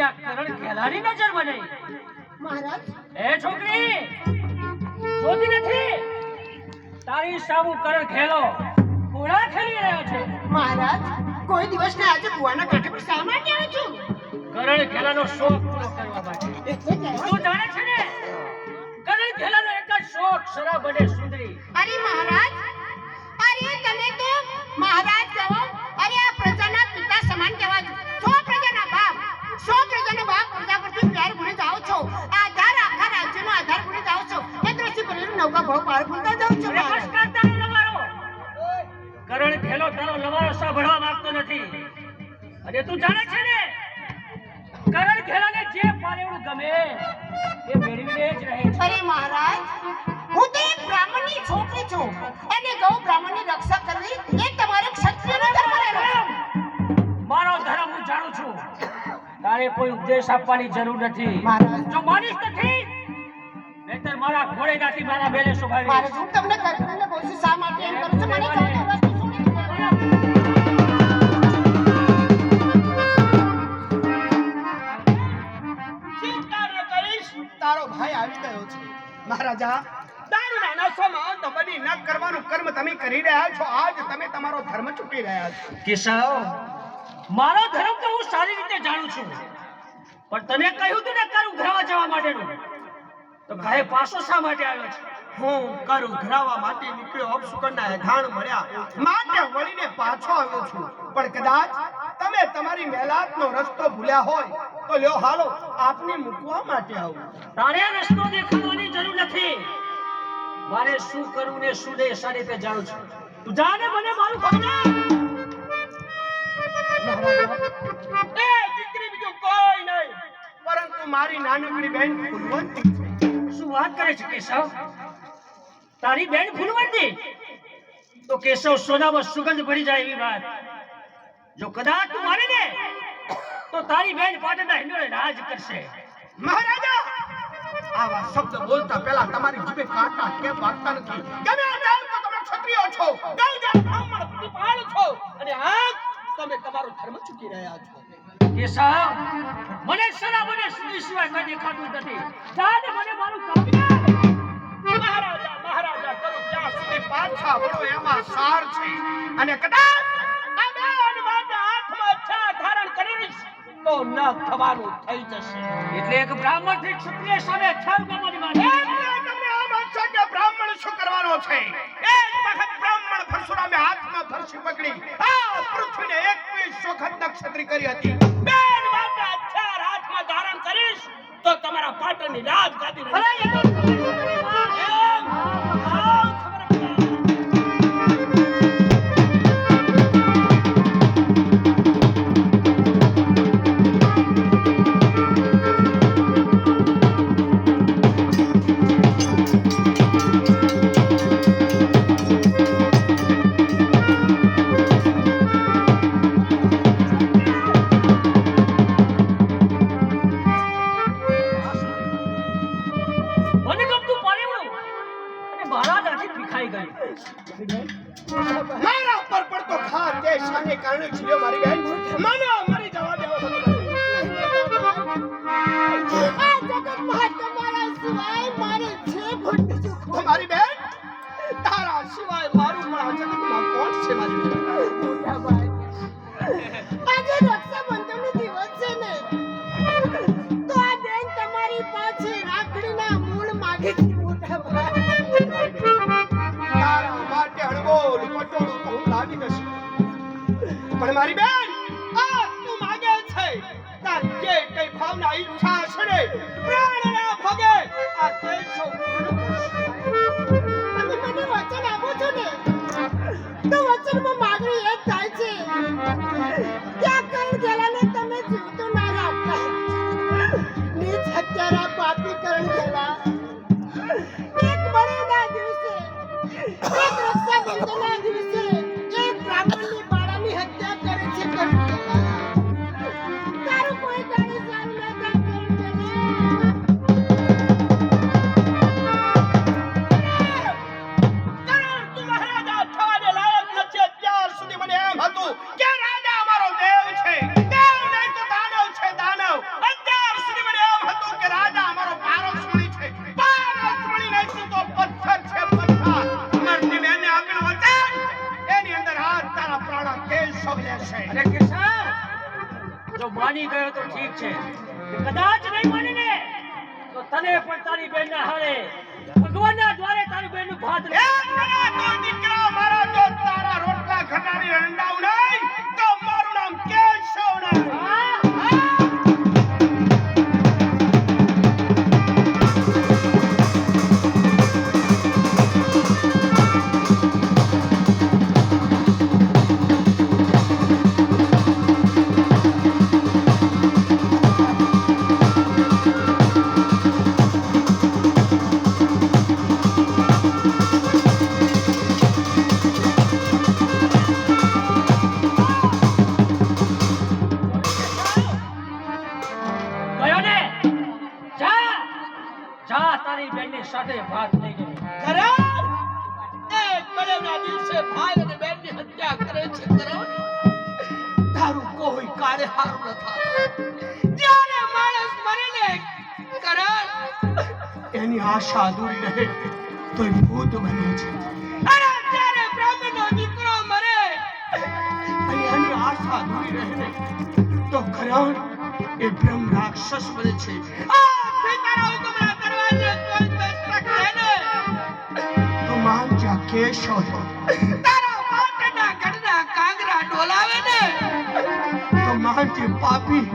ત્યાં કરણ ખેલાની નજર બને મહારાજ એ છોકરી જોતી નથી તારી સામુ કરણ ખેલો પૂરા ખેલી રહ્યો છે મહારાજ કોઈ દિવસ ને આજે કુવાના કાંઠે પર શા માટે આવ્યો છું કરણ ખેલાનો શોખ પૂરો કરવા માટે એટલે કે તું જાણે છે ને કરણ ખેલાનો એક જ શોખ શરાબ અને સુંદરી અરે મહારાજ અરે તમે તો મહારાજ કહો અરે આ પ્રજાના પિતા સમાન કહેવા છો પ્રજાના બાપ પ્રજા પરથી પ્યાર ભૂલી જાઓ છો આધાર આખા રાજ્યનો આધાર ભૂલી જાઓ છો એ દ્રષ્ટિ ભરેલું નૌકા ભાવ પાર ભૂલતા જાઓ છો નમસ્કાર તારો લવારો કરણ ખેલો તારો લવારો સાંભળવા માંગતો નથી અને તું જાણે છે ને કરણ ખેલાને જે પારેવડું ગમે એ મેળવીને જ રહે છે અરે મહારાજ હું તો એક બ્રાહ્મણની છોકરી છું અને ગૌ બ્રાહ્મણની રક્ષા કરવી એ તમારો ક્ષત્રિયનો ધર્મ રહેલો મારો ધર્મ હું જાણું છું તારે કોઈ ઉપદેશ આપવાની જરૂર નથી મહારાજ જો માનીશ તો ઠીક નહીતર મારા ઘોડે નાખી મારા બેલે શોભાવી મહારાજ હું તમને કરીને કહું છું શા માટે એમ કરું છું મને કહો તો વસ્તુ છોડી દો ચિંતા ન કરીશ તારો ભાઈ આવી ગયો છે મહારાજા દારૂના નશામાં દબડી ન કરવાનું કર્મ તમે કરી રહ્યા છો આજ તમે તમારો ધર્મ ચૂકી રહ્યા છો કેશવ મારો ધર્મ તો હું સારી રીતે જાણું છું પણ તને કહ્યું તું ને કરું ઘરવા જવા માટેનું તો કાહે પાછો શા માટે આવ્યો છે હું કરું ઘરાવા માટે નીકળ્યો અપશુકનના એધાણ મળ્યા માટે વળીને પાછો આવ્યો છું પણ કદાચ તમે તમારી મહેલાતનો રસ્તો ભૂલ્યા હોય તો લ્યો હાલો આપને મૂકવા માટે આવું તારે રસ્તો દેખાડવાની જરૂર નથી મારે શું કરવું ને શું નહીં સારી રીતે જાણું છું તું જાને મને મારું પકડ એ દીકરી બીજું કોઈ નહીં પરંતુ મારી નાનકડી બેન ફૂલવંતી છે શું વાત કરે છે કેશવ તારી બેન ફૂલવંતી તો કેશવ સોનામાં સુગંધ ભરી જાય એવી વાત જો કદાચ તું માને ને તો તારી બેન પાટણના હિંડોળે રાજ કરશે મહારાજા આવા શબ્દ બોલતા પહેલા તમારી જીભે કાંટા કેમ વાગતા નથી ગમે તેમ તો તમે ક્ષત્રિય છો ગઈ ગઈ બ્રાહ્મણ પ્રતિપાળ છો અને આજ તમે તમારો ધર્મ ચૂકી રહ્યા છો કેશવ મને શરાબ અને સુંદરી સિવાય કઈ દેખાતું નથી જાને મને મારું કામ મહારાજા કરો જ્યાં સુધી પાછા વળો એમાં સાર છે અને કદાચ આ બેન માટે હાથમાં છા ધારણ કરીશ તો ન થવાનું થઈ જશે એટલે એક બ્રાહ્મણ થી ક્ષત્રિય સામે છળ ગમવાની વાત એટલે તમને આમ છે કે બ્રાહ્મણ શું કરવાનો છે એક વખત બ્રાહ્મણ પરશુરામે હાથમાં ફરસી પકડી આ પૃથ્વીને 21 વખત નક્ષત્રી કરી હતી બેન માટે ચાર હાથમાં ધારણ કરીશ તો તમારા પાટણની રાજગાદી મારા ઉપર પડતો ખાર તે શાને કારણે જીવ્યો મારી બેન મને મરી જવા દેવો આ જગતમાં તમારા સિવાય મારે છે ભૂલ મારી બેન તારા સિવાય મારું પણ આ જગતમાં કોણ છે મારી બેન મોટા ભાઈ આજે રક્ષાબંધનનો દિવસ છે ને તો આ બેન તમારી પાસે રાખડીના મૂળ માંગે છે મોટા ભાઈ તારા માટે હળવોલ પટોળું તો હું લાવી દઈશ પણ મારી બેન આ તું માંગે છે તાર જે કઈ ભાવના ઈચ્છા છે ને પ્રાણના ભોગે આ કેશવ પૂર્ણ કરશે તમે મને વચન આપો છો ને તો વચનમાં માંગણી એ જ થાય છે ત્યાં કઈ ગેલાને તમે જીવતો ના રાખતા નીચ હત્યારા પાપી કરણ ગેલા એક બળેના દિવસે એક રક્ષાબંધનના દિવસે એક બ્રાહ્મણની બાળાની હત્યા કરે છે કરણ ગેલા તારું કોઈ દાડે સારું ના થાય કરણ ગેલા કરણ તું મહારાજા થવાને લાયક નથી અત્યાર જો માની ગયો તો ઠીક છે, કદાચ નહીં માનીને તો તને પણ તારી બેનના હારે ભગવાનના દ્વારે તારી બેનનું ભાત એ તને તો દીકરા મારા જો તારા રોટલા ખટારી રંડાવ નહીં તો મારું નામ કેશવ નહીં. ગયો ને? જા જા તારી બેનની સાથે ભાત લઈ ગઈ. કરણ એક બળેના દિવસે ભાઈ અને બહેનની હત્યા કરે છે. કરણ તારું કોઈ કાળે હારું ન થાય. જ્યારે માણસ મરે ને કરણ એની આશા અધૂરી રહે તો ભૂત બને છે. અને જ્યારે બ્રાહ્મણનો દીકરો મરે અને એની આશા અધૂરી રહે ને તો કરણ એ બ્રહ્મ રાક્ષસ બને છે. આ તારા હુકમના દરવાજે કોઈ દસ્તક દે ને તો માન જા કેશવ તારા પાટના ગઢના કાંગરા ડોલાવે ને તો માન જે પાપી